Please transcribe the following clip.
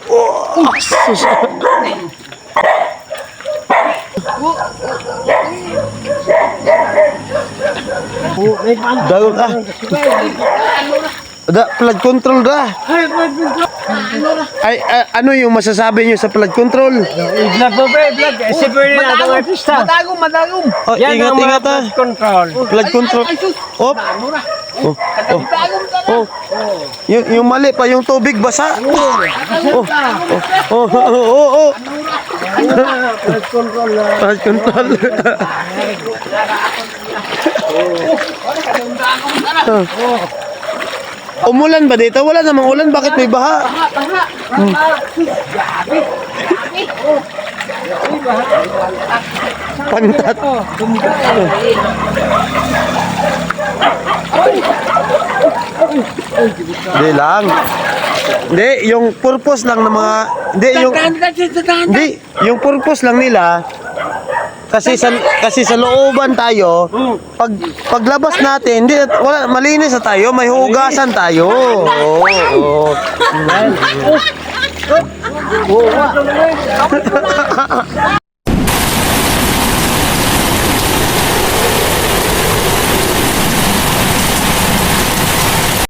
Oh, sus. Daul ah. Da, flood control da. Ay, ano yung masasabi niyo sa flood control? I-vlog mo pre, vlog. Siyempre na itong artista. Madagom. Oh, Yan ang mga ingat-ingat ah. flood control. Flood control. Oh. Oh. Oh. Oh. Yung mali pa yung tubig basa. Oh. Oh. Oh. Oh. Oh. Flood control na. Flood control. Umulan ba dito? Wala namang ulan. Bakit may baha? Pantat. Hindi lang. Hindi, yung purpose lang ng mga hindi, yung purpose lang nila kasi sa looban tayo, paglabas natin, hindi wala malinis na tayo, may hugasan tayo. Oo.